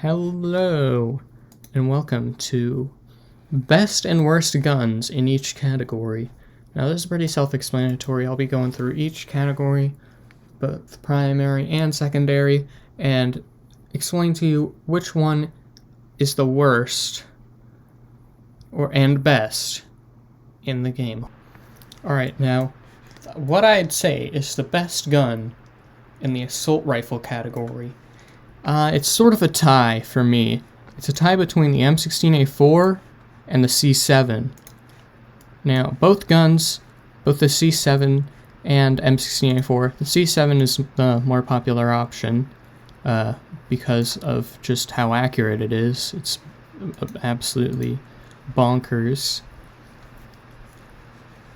Hello, and welcome to Best and Worst Guns in each category. Now this is pretty self-explanatory. I'll be going through each category, both primary and secondary, and explain to you which one is the worst and best in the game. Alright, now, what I'd say is the best gun in the assault rifle category. It's sort of a tie for me. It's a tie between the M16A4 and the C7. Now, both guns, both the C7 and M16A4, the C7 is the more popular option because of just how accurate it is. It's absolutely bonkers.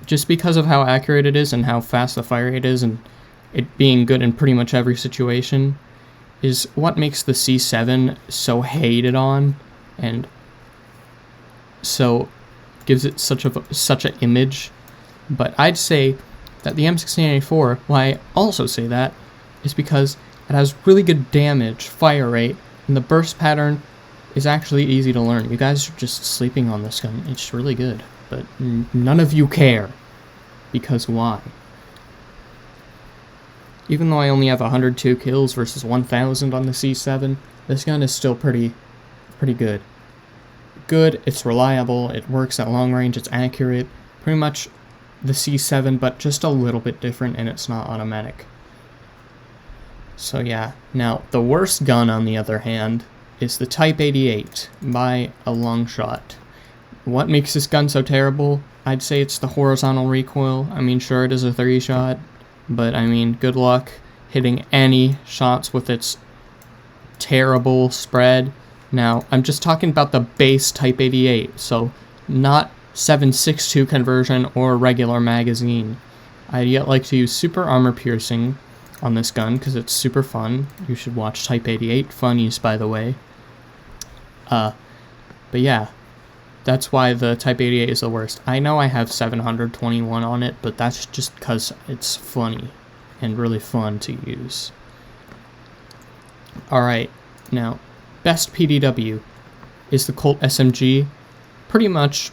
Just because of how accurate it is and how fast the fire rate is and it being good in pretty much every situation is what makes the C7 so hated on and so gives it such an image. But I'd say that the M16A4, why I also say that, is because it has really good damage, fire rate, and the burst pattern is actually easy to learn. You guys are just sleeping on this gun. It's really good, but none of you care. Because why? Even though I only have 102 kills versus 1,000 on the C7, this gun is still pretty good. Good, it's reliable, it works at long range, it's accurate. Pretty much the C7, but just a little bit different, and it's not automatic. So yeah, now the worst gun on the other hand is the Type 88 by a long shot. What makes this gun so terrible? I'd say it's the horizontal recoil. I mean, sure, it is a 3-shot, but I mean, good luck hitting any shots with its terrible spread. Now, I'm just talking about the base Type 88, so not 7.62 conversion or regular magazine. I'd yet like to use super armor piercing on this gun because it's super fun. You should watch Type 88 funnies, by the way. But yeah, that's why the Type 88 is the worst. I know I have 721 on it, but that's just because it's funny and really fun to use. Alright, now, best PDW is the Colt SMG. Pretty much,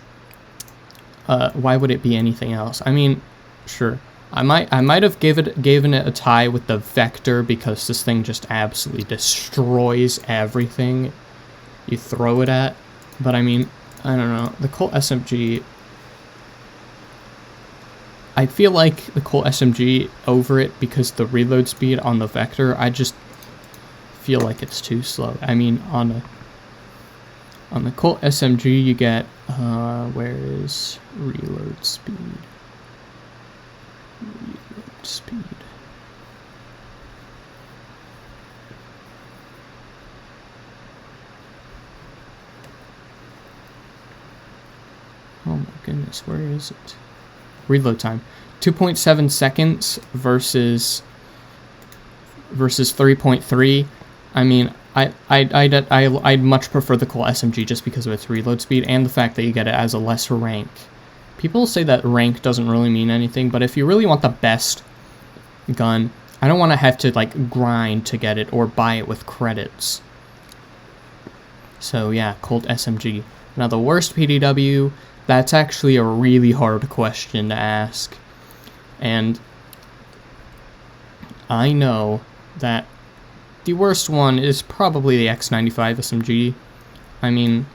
why would it be anything else? I mean, sure, I might have given it a tie with the Vector because this thing just absolutely destroys everything you throw it at, but I mean, I don't know, the Colt SMG, I feel like the Colt SMG over it because the reload speed on the Vector, I just feel like it's too slow. I mean, on the Colt SMG you get, where is reload speed? Reload speed. Oh my goodness, where is it? Reload time. 2.7 seconds versus 3.3. I mean, I'd much prefer the Colt SMG just because of its reload speed and the fact that you get it as a lesser rank. People say that rank doesn't really mean anything, but if you really want the best gun, I don't want to have to like grind to get it or buy it with credits. So yeah, Colt SMG. Now the worst PDW, that's actually a really hard question to ask. And I know that the worst one is probably the X95 SMG. I mean,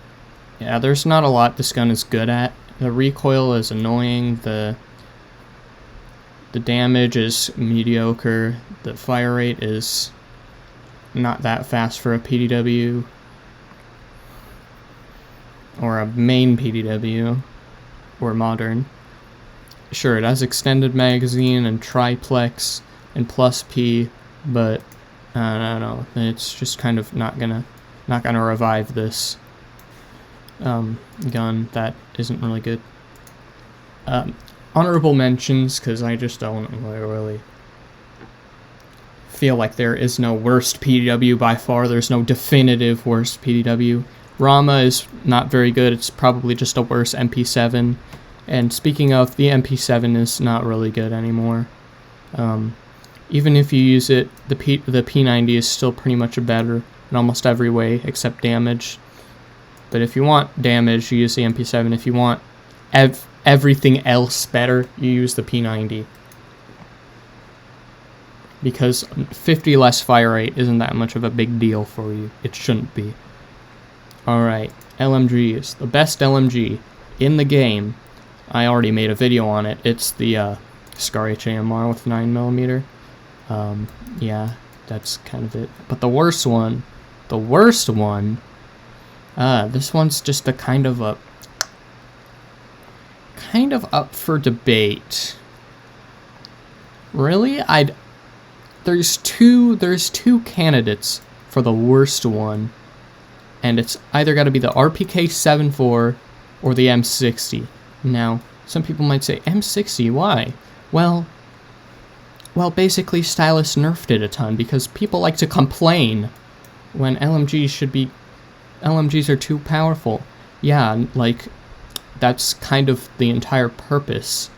yeah, there's not a lot this gun is good at. The recoil is annoying, the damage is mediocre, the fire rate is not that fast for a PDW. Or a main PDW, or modern. Sure, it has extended magazine and triplex and plus P, but I don't know. It's just kind of not gonna revive this gun that isn't really good. Honorable mentions, because I just don't really feel like there is no worst PDW by far. There's no definitive worst PDW. Rama is not very good, it's probably just a worse MP7, and speaking of, the MP7 is not really good anymore. Even if you use it, the P90 is still pretty much better in almost every way except damage. But if you want damage, you use the MP7. If you want everything else better, you use the P90. Because 50 less fire rate isn't that much of a big deal for you. It shouldn't be. Alright, LMGs. The best LMG in the game, I already made a video on it. It's the Scar HAMR with 9mm. Yeah, that's kind of it. But the worst one, this one's just a kind of up for debate. Really? There's two candidates for the worst one, and it's either got to be the RPK-74 or the M60. Now, some people might say, M60, why? Well, basically Stylus nerfed it a ton because people like to complain when LMGs are too powerful. Yeah, like, that's kind of the entire purpose,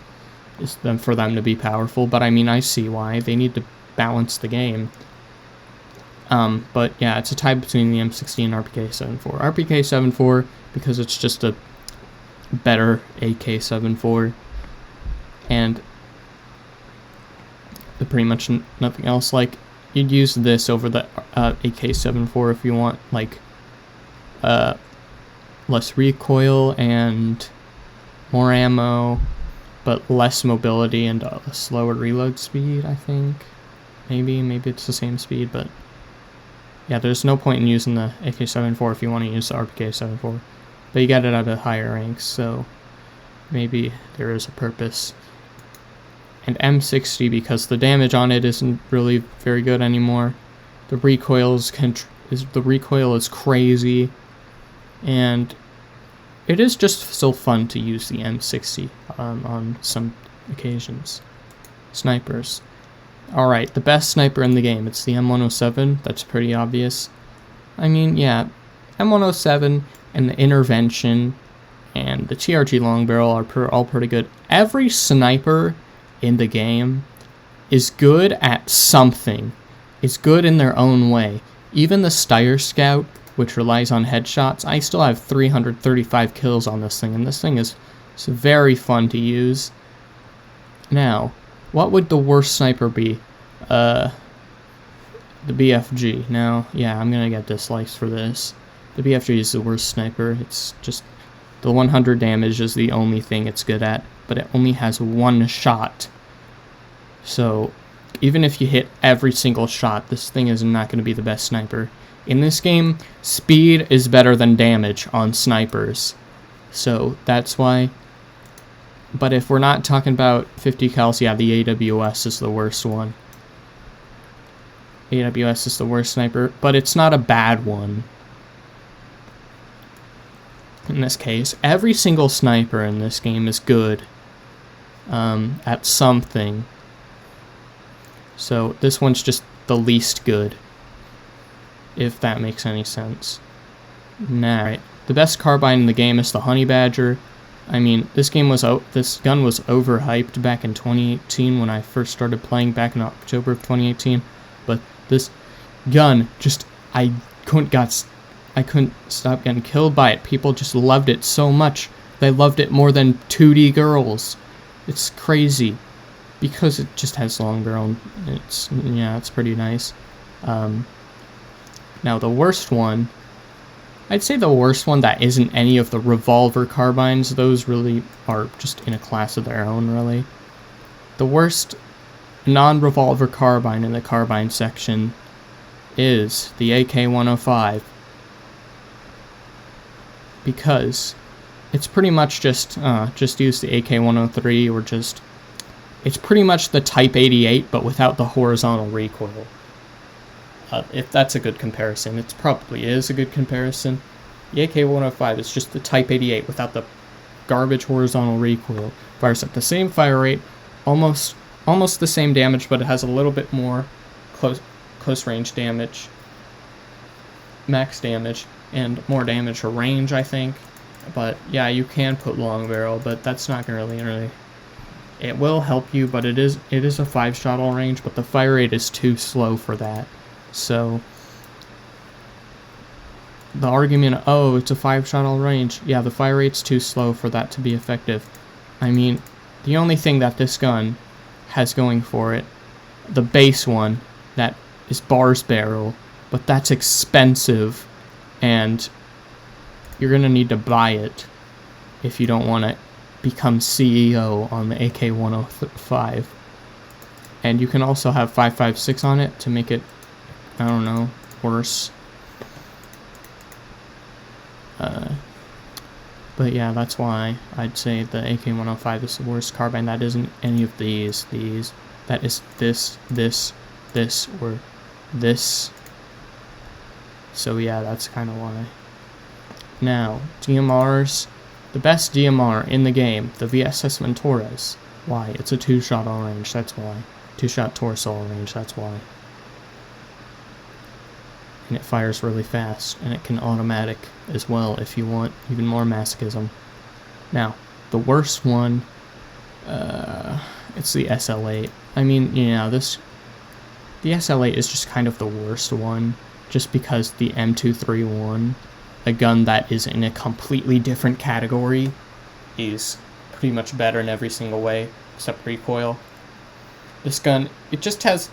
is for them to be powerful, but I mean, I see why. They need to balance the game. But yeah, it's a tie between the M60 and RPK-74. RPK-74, because it's just a better AK-74, and pretty much nothing else. Like, you'd use this over the AK-74 if you want, like, less recoil and more ammo, but less mobility and a slower reload speed, I think. Maybe it's the same speed, but yeah, there's no point in using the AK-74 if you want to use the RPK-74. But you get it at a higher rank, so maybe there is a purpose. And M60, because the damage on it isn't really very good anymore. The recoil is crazy, and it is just still fun to use the M60 on some occasions. Snipers. Alright, the best sniper in the game, it's the M107, that's pretty obvious. I mean, yeah, M107 and the Intervention and the TRG Long Barrel are all pretty good. Every sniper in the game is good at something, is good in their own way. Even the Steyr Scout, which relies on headshots, I still have 335 kills on this thing, and this thing is very fun to use. Now, what would the worst sniper be? The BFG. Now, yeah, I'm gonna get dislikes for this. The BFG is the worst sniper. It's just, the 100 damage is the only thing it's good at, but it only has one shot. So, even if you hit every single shot, this thing is not going to be the best sniper. In this game, speed is better than damage on snipers. So, that's why. But if we're not talking about 50 cals, yeah, the AWS is the worst one. AWS is the worst sniper, but it's not a bad one. In this case, every single sniper in this game is good at something. So this one's just the least good, if that makes any sense. Now, right, the best carbine in the game is the Honey Badger. I mean, this gun was overhyped back in 2018 when I first started playing back in October of 2018. But this gun, I couldn't stop getting killed by it. People just loved it so much. They loved it more than 2D girls. It's crazy. Because it just has long barrel. It's pretty nice. Now the worst one, I'd say the worst one that isn't any of the revolver carbines. Those really are just in a class of their own, really. The worst non-revolver carbine in the carbine section is the AK-105. Because it's pretty much just use the AK-103 or just... It's pretty much the Type 88, but without the horizontal recoil. If that's a good comparison, it probably is a good comparison. The AK-105 is just the Type 88 without the garbage horizontal recoil. Fires at the same fire rate, almost the same damage, but it has a little bit more close range damage, max damage, and more damage for range, I think. But yeah, you can put long barrel, but that's not gonna really. It will help you, but it is a 5-shot all range, but the fire rate is too slow for that. So the argument, oh, it's a 5-shot all range. Yeah, the fire rate's too slow for that to be effective. I mean, the only thing that this gun has going for it, the base one, that is Bars Barrel, but that's expensive, and you're gonna need to buy it if you don't want to become CEO on the AK-105. And you can also have 5.56 on it to make it, I don't know, worse. But yeah, that's why I'd say the AK-105 is the worst carbine. That isn't any of these. That is this, or this. So yeah, that's kind of why. Now, DMRs. The best DMR in the game, the VSS Venturas. Why? It's a 2-shot all range, that's why. 2-shot torso all range, that's why. And it fires really fast, and it can automatic as well if you want even more masochism. Now, the worst one, it's the SL8. I mean, yeah, the SL8 is just kind of the worst one, just because the M231, a gun that is in a completely different category, is pretty much better in every single way, except recoil. This gun, it just has...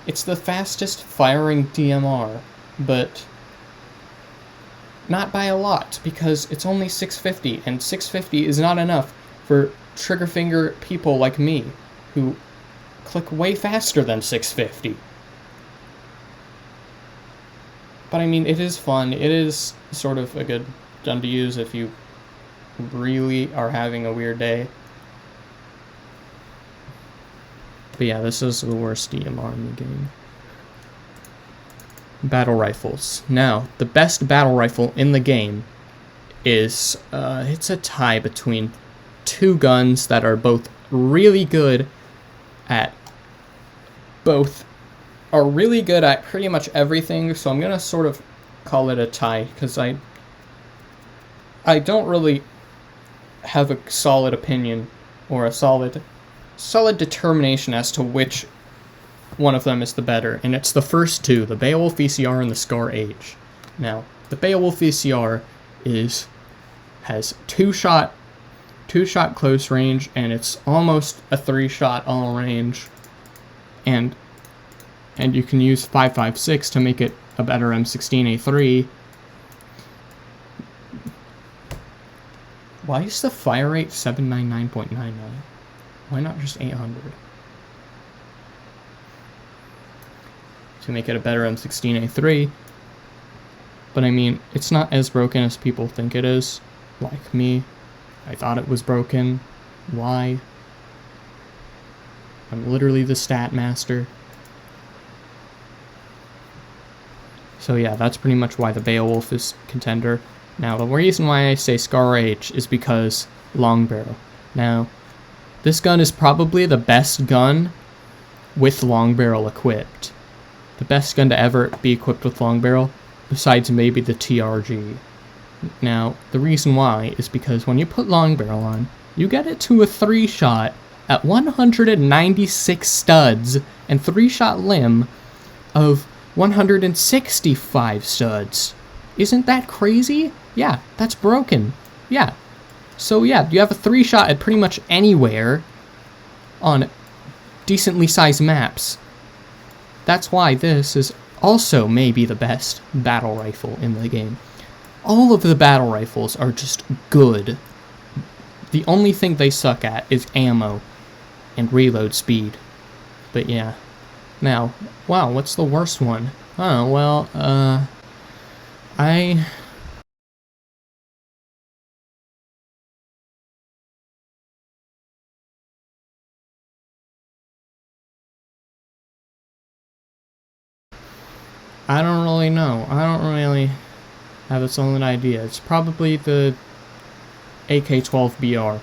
It's the fastest firing DMR, but not by a lot, because it's only 650, and 650 is not enough for trigger finger people like me, who click way faster than 650. But I mean, it is fun. It is sort of a good gun to use if you really are having a weird day. But yeah, this is the worst DMR in the game. Battle rifles. Now, the best battle rifle in the game is, it's a tie between two guns that are both really good at pretty much everything, so I'm gonna sort of call it a tie, because I don't really have a solid opinion or a solid determination as to which one of them is the better, and it's the first two, the Beowulf VCR and the Scar H. Now, the Beowulf VCR has two-shot close range, and it's almost a 3-shot all range, and you can use 5.56 to make it a better M16A3. Why is the fire rate 799.99? Why not just 800? To make it a better M16A3. But I mean, it's not as broken as people think it is. Like me. I thought it was broken. Why? I'm literally the stat master. So yeah, that's pretty much why the Beowulf is contender. Now, the reason why I say Scar H is because long barrel. Now, this gun is probably the best gun with long barrel equipped. The best gun to ever be equipped with long barrel, besides maybe the TRG. Now, the reason why is because when you put long barrel on, you get it to a 3-shot at 196 studs and 3-shot limb of 165 studs. Isn't that crazy? Yeah, that's broken. Yeah. So yeah, you have a 3-shot at pretty much anywhere on decently sized maps. That's why this is also maybe the best battle rifle in the game. All of the battle rifles are just good. The only thing they suck at is ammo and reload speed. But yeah. Now, wow, what's the worst one? Oh, well, I don't really know. I don't really have a solid idea. It's probably the AK-12BR.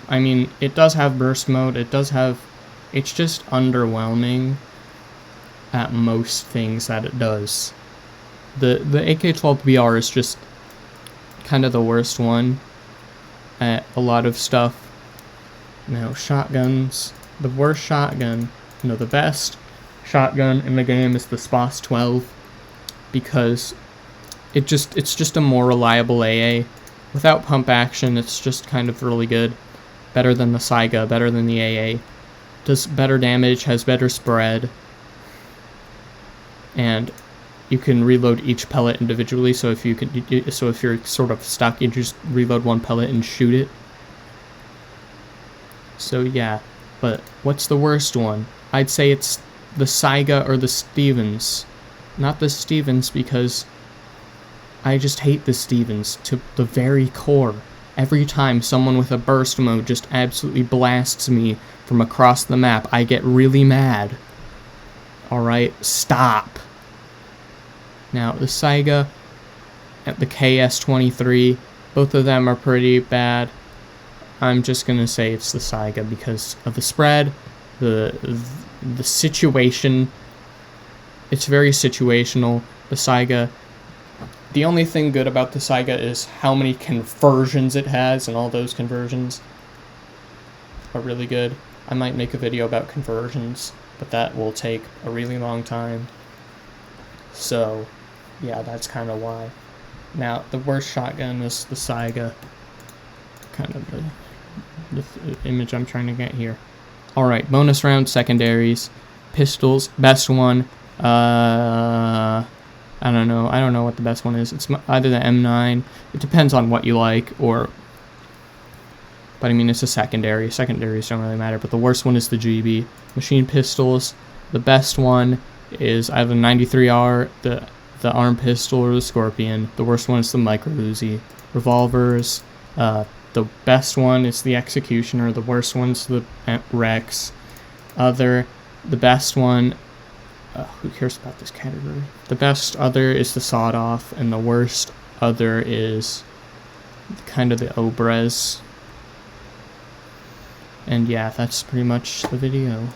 I mean, it does have burst mode, it's just underwhelming at most things that it does. The AK-12BR is just kind of the worst one at a lot of stuff. Now, shotguns. The worst shotgun, the best shotgun in the game is the SPAS 12. because it's just a more reliable AA. Without pump action, it's just kind of really good. Better than the Saiga, better than the AA. Does better damage, has better spread. And you can reload each pellet individually, so if you're sort of stuck, you just reload one pellet and shoot it. So yeah, but what's the worst one? I'd say it's the Saiga or the Stevens. Not the Stevens, because I just hate the Stevens to the very core. Every time someone with a burst mode just absolutely blasts me from across the map, I get really mad. Alright, stop. Now, the Saiga and the KS-23, both of them are pretty bad. I'm just gonna say it's the Saiga because of the spread, the situation. It's very situational. The Saiga, the only thing good about the Saiga is how many conversions it has, and all those conversions are really good. I might make a video about conversions, but that will take a really long time. So, yeah, that's kind of why. Now, the worst shotgun is the Saiga. Kind of the image I'm trying to get here. Alright, bonus round, secondaries. Pistols, best one. I don't know. I don't know what the best one is. It's either the M9. It depends on what you like, or... But I mean, it's a secondary. Secondaries don't really matter, but the worst one is the GB. Machine pistols. The best one is either 93R, the ARM pistol, or the Scorpion. The worst one is the Micro Uzi. Revolvers. The best one is the Executioner. The worst one's the Rex. The best one... who cares about this category? The best other is the Sawed-Off, and the worst other is kind of the Obrez. And yeah, that's pretty much the video.